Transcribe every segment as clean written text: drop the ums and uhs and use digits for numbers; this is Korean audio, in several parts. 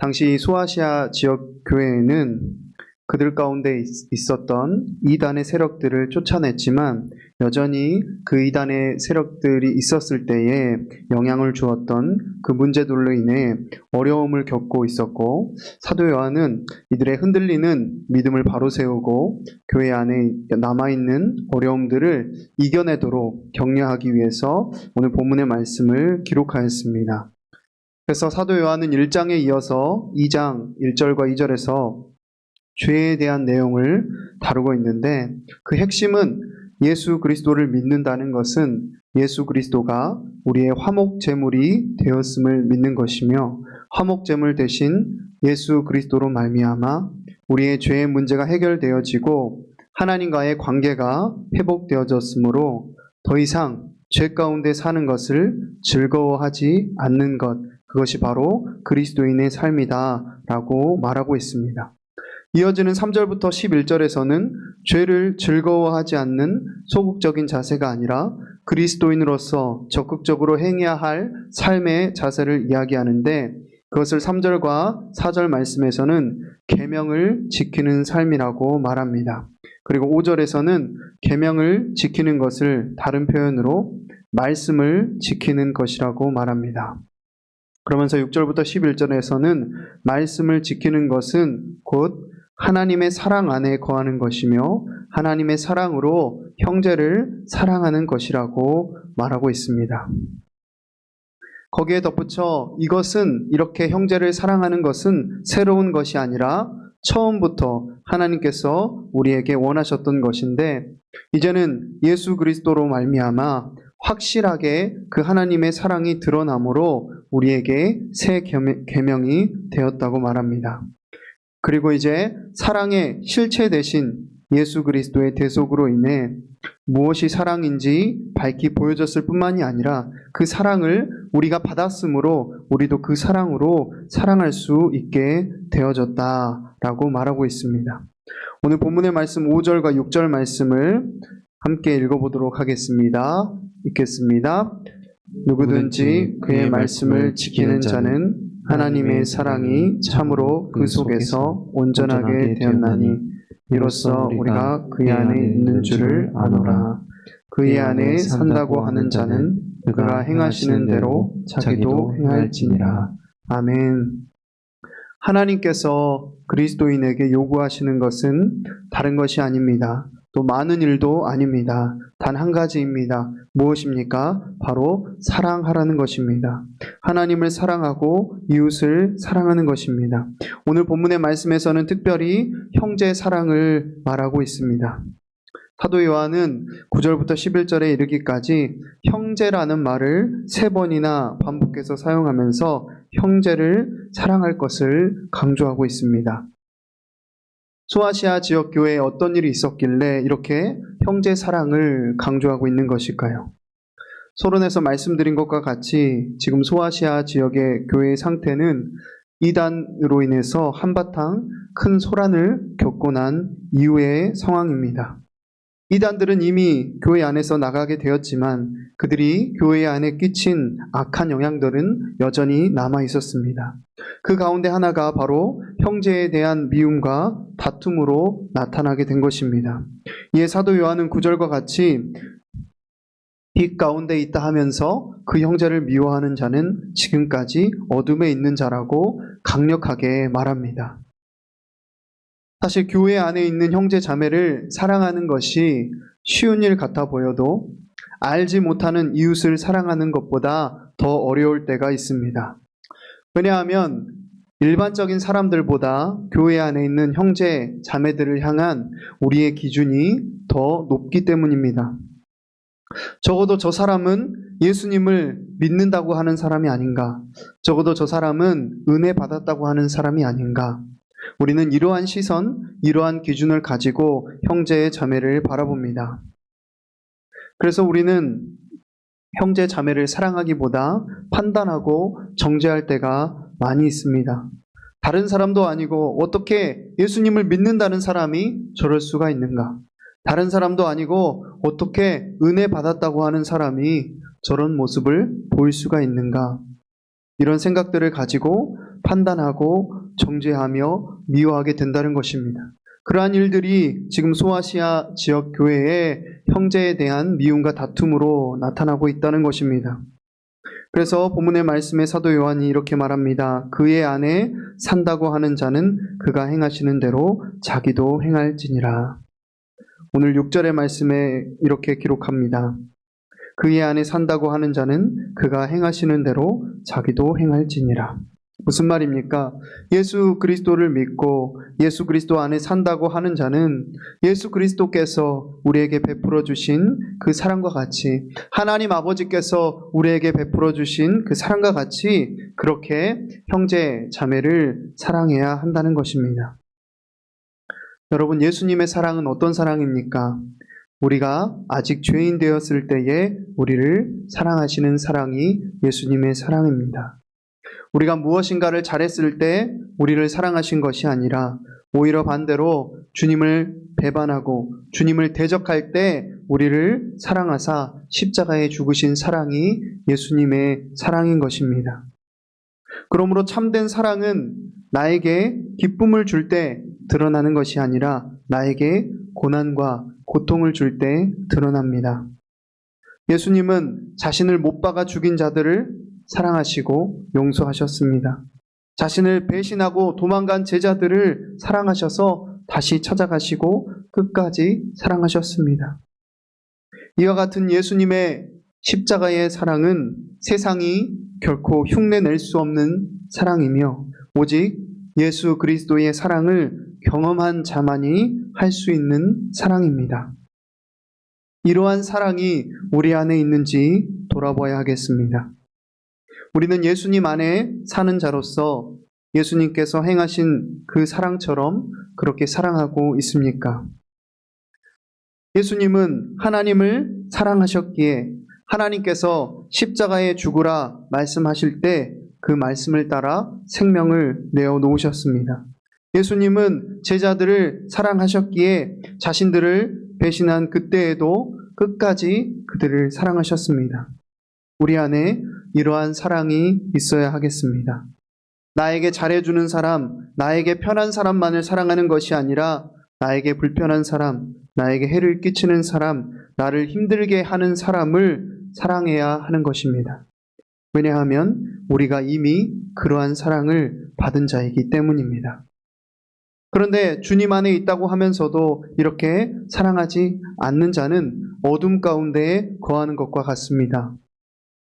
당시 소아시아 지역 교회에는 그들 가운데 있었던 이단의 세력들을 쫓아냈지만 여전히 그 이단의 세력들이 있었을 때에 영향을 주었던 그 문제들로 인해 어려움을 겪고 있었고, 사도 요한은 이들의 흔들리는 믿음을 바로 세우고 교회 안에 남아있는 어려움들을 이겨내도록 격려하기 위해서 오늘 본문의 말씀을 기록하였습니다. 그래서 사도 요한은 1장에 이어서 2장 1절과 2절에서 죄에 대한 내용을 다루고 있는데, 그 핵심은 예수 그리스도를 믿는다는 것은 예수 그리스도가 우리의 화목 제물이 되었음을 믿는 것이며, 화목 제물 대신 예수 그리스도로 말미암아 우리의 죄의 문제가 해결되어지고 하나님과의 관계가 회복되어졌으므로 더 이상 죄 가운데 사는 것을 즐거워하지 않는 것, 그것이 바로 그리스도인의 삶이다라고 말하고 있습니다. 이어지는 3절부터 11절에서는 죄를 즐거워하지 않는 소극적인 자세가 아니라 그리스도인으로서 적극적으로 행해야 할 삶의 자세를 이야기하는데, 그것을 3절과 4절 말씀에서는 계명을 지키는 삶이라고 말합니다. 그리고 5절에서는 계명을 지키는 것을 다른 표현으로 말씀을 지키는 것이라고 말합니다. 그러면서 6절부터 11절에서는 말씀을 지키는 것은 곧 하나님의 사랑 안에 거하는 것이며 하나님의 사랑으로 형제를 사랑하는 것이라고 말하고 있습니다. 거기에 덧붙여 이것은, 이렇게 형제를 사랑하는 것은 새로운 것이 아니라 처음부터 하나님께서 우리에게 원하셨던 것인데, 이제는 예수 그리스도로 말미암아 확실하게 그 하나님의 사랑이 드러나므로 우리에게 새 계명이 되었다고 말합니다. 그리고 이제 사랑의 실체 대신 예수 그리스도의 대속으로 인해 무엇이 사랑인지 밝히 보여졌을 뿐만이 아니라 그 사랑을 우리가 받았으므로 우리도 그 사랑으로 사랑할 수 있게 되어졌다라고 말하고 있습니다. 오늘 본문의 말씀 5절과 6절 말씀을 함께 읽어보도록 하겠습니다. 읽겠습니다. 누구든지 그의 말씀을 지키는 자는 하나님의 사랑이 참으로 그 속에서 온전하게 되었나니 이로써 우리가 그의 안에 있는 줄을 아노라. 그의 안에 산다고 하는 자는 그가 행하시는 대로 자기도 행할지니라. 아멘. 하나님께서 그리스도인에게 요구하시는 것은 다른 것이 아닙니다. 또 많은 일도 아닙니다. 단 한 가지입니다. 무엇입니까? 바로 사랑하라는 것입니다. 하나님을 사랑하고 이웃을 사랑하는 것입니다. 오늘 본문의 말씀에서는 특별히 형제 사랑을 말하고 있습니다. 사도 요한은 9절부터 11절에 이르기까지 형제라는 말을 3번이나 반복해서 사용하면서 형제를 사랑할 것을 강조하고 있습니다. 소아시아 지역 교회에 어떤 일이 있었길래 이렇게 형제 사랑을 강조하고 있는 것일까요? 서론에서 말씀드린 것과 같이 지금 소아시아 지역의 교회의 상태는 이단으로 인해서 한바탕 큰 소란을 겪고 난 이후의 상황입니다. 이단들은 이미 교회 안에서 나가게 되었지만 그들이 교회 안에 끼친 악한 영향들은 여전히 남아 있었습니다. 그 가운데 하나가 바로 형제에 대한 미움과 다툼으로 나타나게 된 것입니다. 이에 사도 요한은 9절과 같이 빛 가운데 있다 하면서 그 형제를 미워하는 자는 지금까지 어둠에 있는 자라고 강력하게 말합니다. 사실 교회 안에 있는 형제 자매를 사랑하는 것이 쉬운 일 같아 보여도 알지 못하는 이웃을 사랑하는 것보다 더 어려울 때가 있습니다. 왜냐하면 일반적인 사람들보다 교회 안에 있는 형제 자매들을 향한 우리의 기준이 더 높기 때문입니다. 적어도 저 사람은 예수님을 믿는다고 하는 사람이 아닌가? 적어도 저 사람은 은혜 받았다고 하는 사람이 아닌가? 우리는 이러한 시선, 이러한 기준을 가지고 형제 자매를 바라봅니다. 그래서 우리는 형제 자매를 사랑하기보다 판단하고 정죄할 때가 많이 있습니다. 다른 사람도 아니고 어떻게 예수님을 믿는다는 사람이 저럴 수가 있는가? 다른 사람도 아니고 어떻게 은혜 받았다고 하는 사람이 저런 모습을 보일 수가 있는가? 이런 생각들을 가지고 판단하고 정죄하며 미워하게 된다는 것입니다. 그러한 일들이 지금 소아시아 지역 교회의 형제에 대한 미움과 다툼으로 나타나고 있다는 것입니다. 그래서 본문의 말씀에 사도 요한이 이렇게 말합니다. 그의 안에 산다고 하는 자는 그가 행하시는 대로 자기도 행할지니라. 오늘 6절의 말씀에 이렇게 기록합니다. 그의 안에 산다고 하는 자는 그가 행하시는 대로 자기도 행할지니라. 무슨 말입니까? 예수 그리스도를 믿고 예수 그리스도 안에 산다고 하는 자는 예수 그리스도께서 우리에게 베풀어 주신 그 사랑과 같이, 하나님 아버지께서 우리에게 베풀어 주신 그 사랑과 같이 그렇게 형제 자매를 사랑해야 한다는 것입니다. 여러분, 예수님의 사랑은 어떤 사랑입니까? 우리가 아직 죄인 되었을 때에 우리를 사랑하시는 사랑이 예수님의 사랑입니다. 우리가 무엇인가를 잘했을 때 우리를 사랑하신 것이 아니라 오히려 반대로 주님을 배반하고 주님을 대적할 때 우리를 사랑하사 십자가에 죽으신 사랑이 예수님의 사랑인 것입니다. 그러므로 참된 사랑은 나에게 기쁨을 줄 때 드러나는 것이 아니라 나에게 고난과 고통을 줄 때 드러납니다. 예수님은 자신을 못 박아 죽인 자들을 사랑하시고 용서하셨습니다. 자신을 배신하고 도망간 제자들을 사랑하셔서 다시 찾아가시고 끝까지 사랑하셨습니다. 이와 같은 예수님의 십자가의 사랑은 세상이 결코 흉내낼 수 없는 사랑이며 오직 예수 그리스도의 사랑을 경험한 자만이 할 수 있는 사랑입니다. 이러한 사랑이 우리 안에 있는지 돌아봐야 하겠습니다. 우리는 예수님 안에 사는 자로서 예수님께서 행하신 그 사랑처럼 그렇게 사랑하고 있습니까? 예수님은 하나님을 사랑하셨기에 하나님께서 십자가에 죽으라 말씀하실 때 그 말씀을 따라 생명을 내어 놓으셨습니다. 예수님은 제자들을 사랑하셨기에 자신들을 배신한 그때에도 끝까지 그들을 사랑하셨습니다. 우리 안에 이러한 사랑이 있어야 하겠습니다. 나에게 잘해주는 사람, 나에게 편한 사람만을 사랑하는 것이 아니라 나에게 불편한 사람, 나에게 해를 끼치는 사람, 나를 힘들게 하는 사람을 사랑해야 하는 것입니다. 왜냐하면 우리가 이미 그러한 사랑을 받은 자이기 때문입니다. 그런데 주님 안에 있다고 하면서도 이렇게 사랑하지 않는 자는 어둠 가운데에 거하는 것과 같습니다.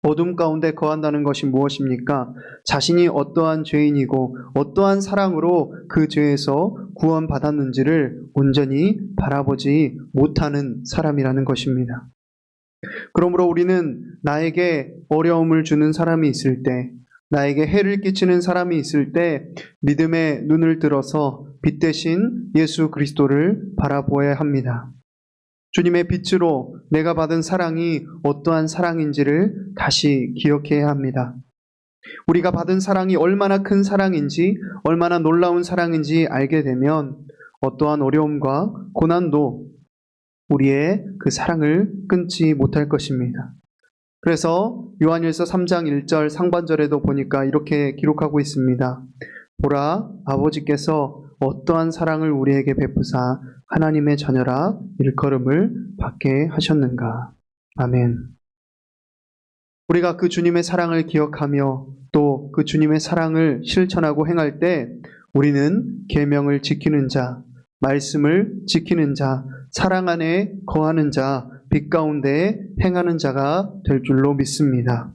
어둠 가운데 거한다는 것이 무엇입니까? 자신이 어떠한 죄인이고 어떠한 사랑으로 그 죄에서 구원받았는지를 온전히 바라보지 못하는 사람이라는 것입니다. 그러므로 우리는 나에게 어려움을 주는 사람이 있을 때, 나에게 해를 끼치는 사람이 있을 때 믿음의 눈을 들어서 빛 대신 예수 그리스도를 바라보아야 합니다. 주님의 빛으로 내가 받은 사랑이 어떠한 사랑인지를 다시 기억해야 합니다. 우리가 받은 사랑이 얼마나 큰 사랑인지, 얼마나 놀라운 사랑인지 알게 되면 어떠한 어려움과 고난도 우리의 그 사랑을 끊지 못할 것입니다. 그래서 요한일서 3장 1절 상반절에도 보니까 이렇게 기록하고 있습니다. 보라, 아버지께서 어떠한 사랑을 우리에게 베푸사 하나님의 자녀라 일컬음을 받게 하셨는가. 아멘. 우리가 그 주님의 사랑을 기억하며 또 그 주님의 사랑을 실천하고 행할 때 우리는 계명을 지키는 자, 말씀을 지키는 자, 사랑 안에 거하는 자, 빛 가운데 행하는 자가 될 줄로 믿습니다.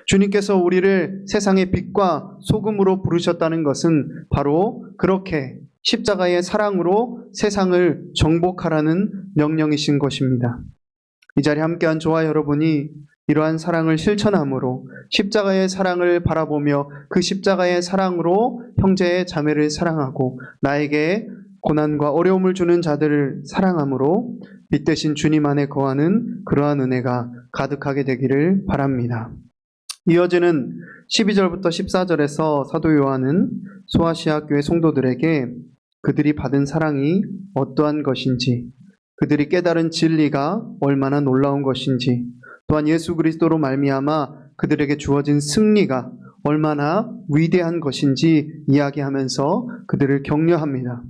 주님께서 우리를 세상의 빛과 소금으로 부르셨다는 것은 바로 그렇게 십자가의 사랑으로 세상을 정복하라는 명령이신 것입니다. 이 자리에 함께한 저와 여러분이 이러한 사랑을 실천함으로 십자가의 사랑을 바라보며 그 십자가의 사랑으로 형제의 자매를 사랑하고 나에게 고난과 어려움을 주는 자들을 사랑함으로 빛 대신 주님 안에 거하는 그러한 은혜가 가득하게 되기를 바랍니다. 이어지는 12절부터 14절에서 사도 요한은 소아시아 교회 성도들에게 그들이 받은 사랑이 어떠한 것인지, 그들이 깨달은 진리가 얼마나 놀라운 것인지, 또한 예수 그리스도로 말미암아 그들에게 주어진 승리가 얼마나 위대한 것인지 이야기하면서 그들을 격려합니다.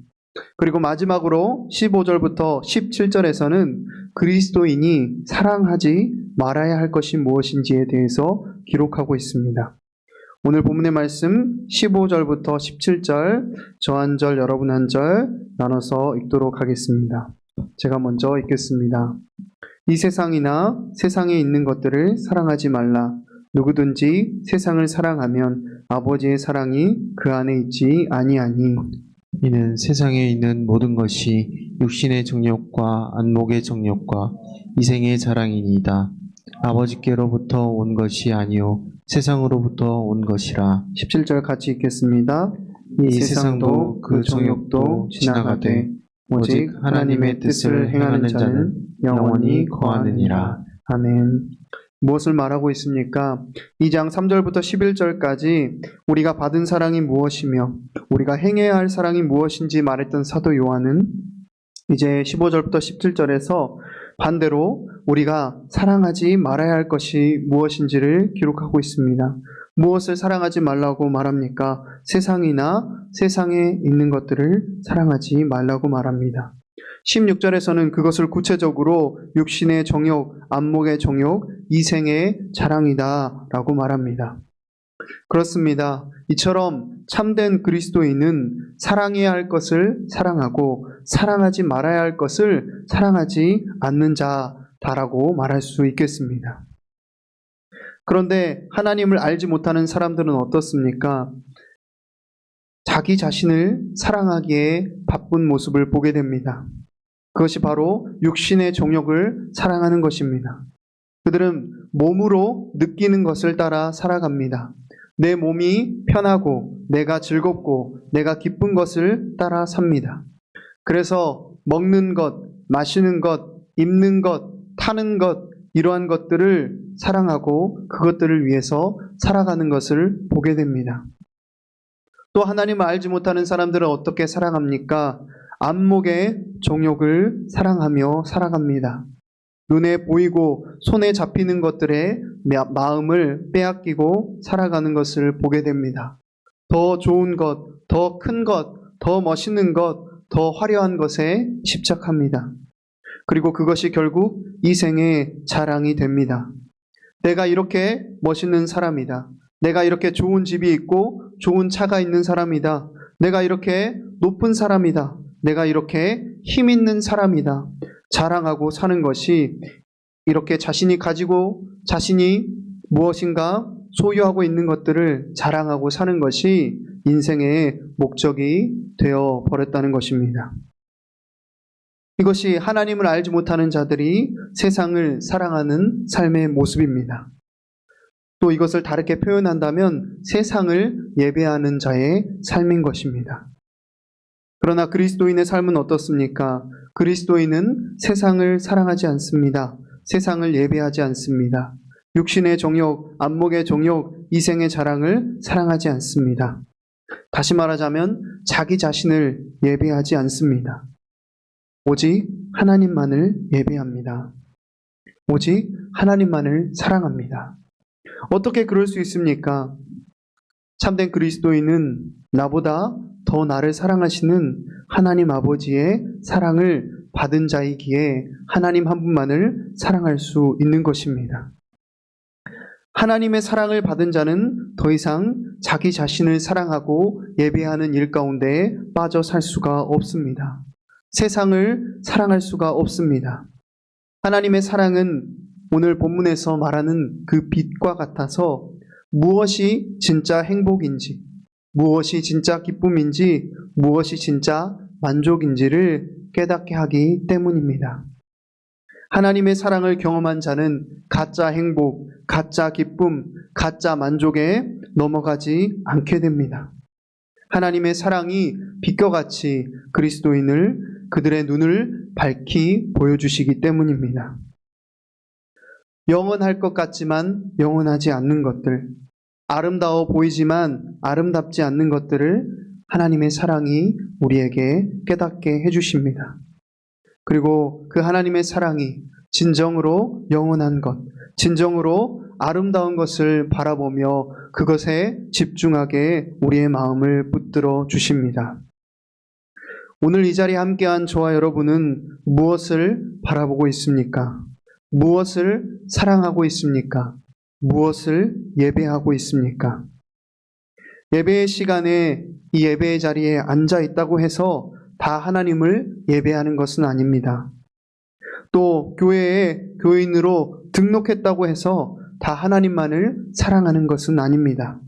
그리고 마지막으로 15절부터 17절에서는 그리스도인이 사랑하지 말아야 할 것이 무엇인지에 대해서 기록하고 있습니다. 오늘 본문의 말씀 15절부터 17절, 저 한 절, 여러분 한 절 나눠서 읽도록 하겠습니다. 제가 먼저 읽겠습니다. 이 세상이나 세상에 있는 것들을 사랑하지 말라. 누구든지 세상을 사랑하면 아버지의 사랑이 그 안에 있지 아니하니. 이는 세상에 있는 모든 것이 육신의 정욕과 안목의 정욕과 이생의 자랑이니이다. 아버지께로부터 온 것이 아니요 세상으로부터 온 것이라. 17절 같이 읽겠습니다. 이 세상도 그 정욕도 지나가되 오직 하나님의 뜻을 행하는 자는 영원히 거하느니라. 아멘. 무엇을 말하고 있습니까? 2장 3절부터 11절까지 우리가 받은 사랑이 무엇이며 우리가 행해야 할 사랑이 무엇인지 말했던 사도 요한은 이제 15절부터 17절에서 반대로 우리가 사랑하지 말아야 할 것이 무엇인지를 기록하고 있습니다. 무엇을 사랑하지 말라고 말합니까? 세상이나 세상에 있는 것들을 사랑하지 말라고 말합니다. 16절에서는 그것을 구체적으로 육신의 정욕, 안목의 정욕, 이생의 자랑이다 라고 말합니다. 그렇습니다. 이처럼 참된 그리스도인은 사랑해야 할 것을 사랑하고 사랑하지 말아야 할 것을 사랑하지 않는 자다라고 말할 수 있겠습니다. 그런데 하나님을 알지 못하는 사람들은 어떻습니까? 자기 자신을 사랑하기에 바쁜 모습을 보게 됩니다. 그것이 바로 육신의 정욕을 사랑하는 것입니다. 그들은 몸으로 느끼는 것을 따라 살아갑니다. 내 몸이 편하고 내가 즐겁고 내가 기쁜 것을 따라 삽니다. 그래서 먹는 것, 마시는 것, 입는 것, 타는 것, 이러한 것들을 사랑하고 그것들을 위해서 살아가는 것을 보게 됩니다. 또 하나님을 알지 못하는 사람들은 어떻게 살아갑니까? 안목의 정욕을 사랑하며 살아갑니다. 눈에 보이고 손에 잡히는 것들에 마음을 빼앗기고 살아가는 것을 보게 됩니다. 더 좋은 것, 더 큰 것, 더 멋있는 것, 더 화려한 것에 집착합니다. 그리고 그것이 결국 이생의 자랑이 됩니다. 내가 이렇게 멋있는 사람이다. 내가 이렇게 좋은 집이 있고 좋은 차가 있는 사람이다. 내가 이렇게 높은 사람이다. 내가 이렇게 힘 있는 사람이다. 자랑하고 사는 것이 이렇게 자신이 가지고 자신이 무엇인가 소유하고 있는 것들을 자랑하고 사는 것이 인생의 목적이 되어 버렸다는 것입니다. 이것이 하나님을 알지 못하는 자들이 세상을 사랑하는 삶의 모습입니다. 또 이것을 다르게 표현한다면 세상을 예배하는 자의 삶인 것입니다. 그러나 그리스도인의 삶은 어떻습니까? 그리스도인은 세상을 사랑하지 않습니다. 세상을 예배하지 않습니다. 육신의 정욕, 안목의 정욕, 이생의 자랑을 사랑하지 않습니다. 다시 말하자면 자기 자신을 예배하지 않습니다. 오직 하나님만을 예배합니다. 오직 하나님만을 사랑합니다. 어떻게 그럴 수 있습니까? 참된 그리스도인은 나보다 더 나를 사랑하시는 하나님 아버지의 사랑을 받은 자이기에 하나님 한 분만을 사랑할 수 있는 것입니다. 하나님의 사랑을 받은 자는 더 이상 자기 자신을 사랑하고 예배하는 일 가운데 빠져 살 수가 없습니다. 세상을 사랑할 수가 없습니다. 하나님의 사랑은 오늘 본문에서 말하는 그 빛과 같아서 무엇이 진짜 행복인지, 무엇이 진짜 기쁨인지, 무엇이 진짜 만족인지를 깨닫게 하기 때문입니다. 하나님의 사랑을 경험한 자는 가짜 행복, 가짜 기쁨, 가짜 만족에 넘어가지 않게 됩니다. 하나님의 사랑이 빛과 같이 그리스도인을 그들의 눈을 밝히 보여주시기 때문입니다. 영원할 것 같지만 영원하지 않는 것들, 아름다워 보이지만 아름답지 않는 것들을 하나님의 사랑이 우리에게 깨닫게 해주십니다. 그리고 그 하나님의 사랑이 진정으로 영원한 것, 진정으로 아름다운 것을 바라보며 그것에 집중하게 우리의 마음을 붙들어 주십니다. 오늘 이 자리에 함께한 저와 여러분은 무엇을 바라보고 있습니까? 무엇을 사랑하고 있습니까? 무엇을 예배하고 있습니까? 예배의 시간에 이 예배의 자리에 앉아 있다고 해서 다 하나님을 예배하는 것은 아닙니다. 또 교회에 교인으로 등록했다고 해서 다 하나님만을 사랑하는 것은 아닙니다.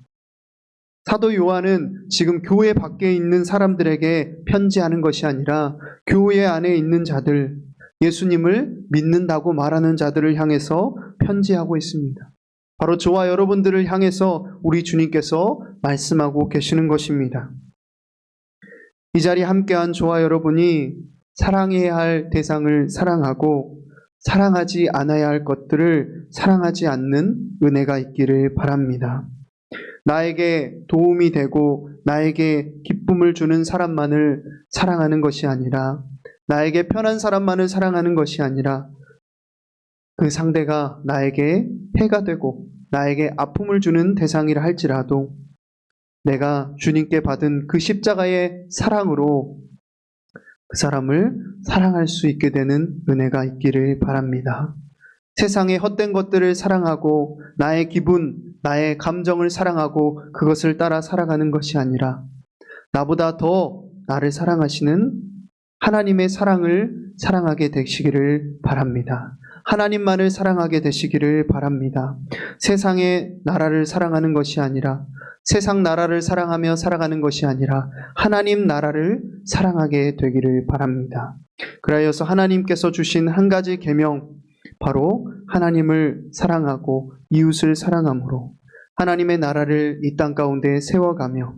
사도 요한은 지금 교회 밖에 있는 사람들에게 편지하는 것이 아니라 교회 안에 있는 자들, 예수님을 믿는다고 말하는 자들을 향해서 편지하고 있습니다. 바로 저와 여러분들을 향해서 우리 주님께서 말씀하고 계시는 것입니다. 이 자리에 함께한 저와 여러분이 사랑해야 할 대상을 사랑하고 사랑하지 않아야 할 것들을 사랑하지 않는 은혜가 있기를 바랍니다. 나에게 도움이 되고 나에게 기쁨을 주는 사람만을 사랑하는 것이 아니라 나에게 편한 사람만을 사랑하는 것이 아니라 그 상대가 나에게 해가 되고 나에게 아픔을 주는 대상이라 할지라도 내가 주님께 받은 그 십자가의 사랑으로 그 사람을 사랑할 수 있게 되는 은혜가 있기를 바랍니다. 세상의 헛된 것들을 사랑하고 나의 기분, 나의 감정을 사랑하고 그것을 따라 살아가는 것이 아니라 나보다 더 나를 사랑하시는 하나님의 사랑을 사랑하게 되시기를 바랍니다. 하나님만을 사랑하게 되시기를 바랍니다. 세상의 나라를 사랑하는 것이 아니라 세상 나라를 사랑하며 살아가는 것이 아니라 하나님 나라를 사랑하게 되기를 바랍니다. 그라여서 하나님께서 주신 한 가지 계명, 바로 하나님을 사랑하고 이웃을 사랑함으로 하나님의 나라를 이 땅 가운데 세워가며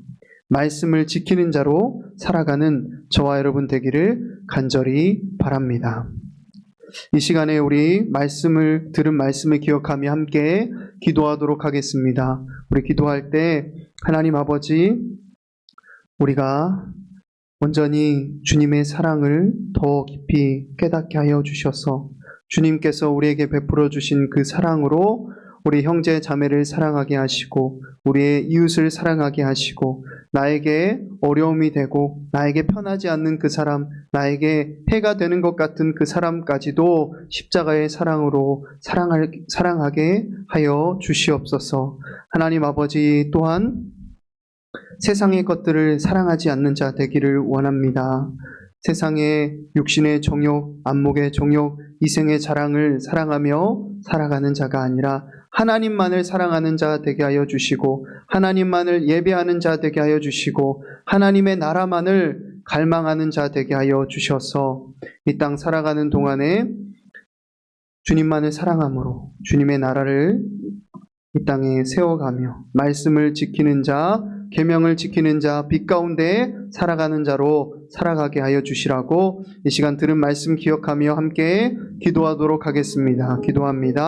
말씀을 지키는 자로 살아가는 저와 여러분 되기를 간절히 바랍니다. 이 시간에 우리 들은 말씀을 기억하며 함께 기도하도록 하겠습니다. 우리 기도할 때 하나님 아버지, 우리가 온전히 주님의 사랑을 더 깊이 깨닫게 하여 주셔서 주님께서 우리에게 베풀어 주신 그 사랑으로 우리 형제 자매를 사랑하게 하시고 우리의 이웃을 사랑하게 하시고 나에게 어려움이 되고 나에게 편하지 않는 그 사람, 나에게 해가 되는 것 같은 그 사람까지도 십자가의 사랑으로 사랑하게 하여 주시옵소서. 하나님 아버지, 또한 세상의 것들을 사랑하지 않는 자 되기를 원합니다. 세상의 육신의 정욕, 안목의 정욕, 이생의 자랑을 사랑하며 살아가는 자가 아니라 하나님만을 사랑하는 자 되게 하여 주시고 하나님만을 예배하는 자 되게 하여 주시고 하나님의 나라만을 갈망하는 자 되게 하여 주셔서 이 땅 살아가는 동안에 주님만을 사랑함으로 주님의 나라를 이 땅에 세워가며 말씀을 지키는 자, 계명을 지키는 자, 빛 가운데 살아가는 자로 살아가게 하여 주시라고 이 시간 들은 말씀 기억하며 함께 기도하도록 하겠습니다. 기도합니다.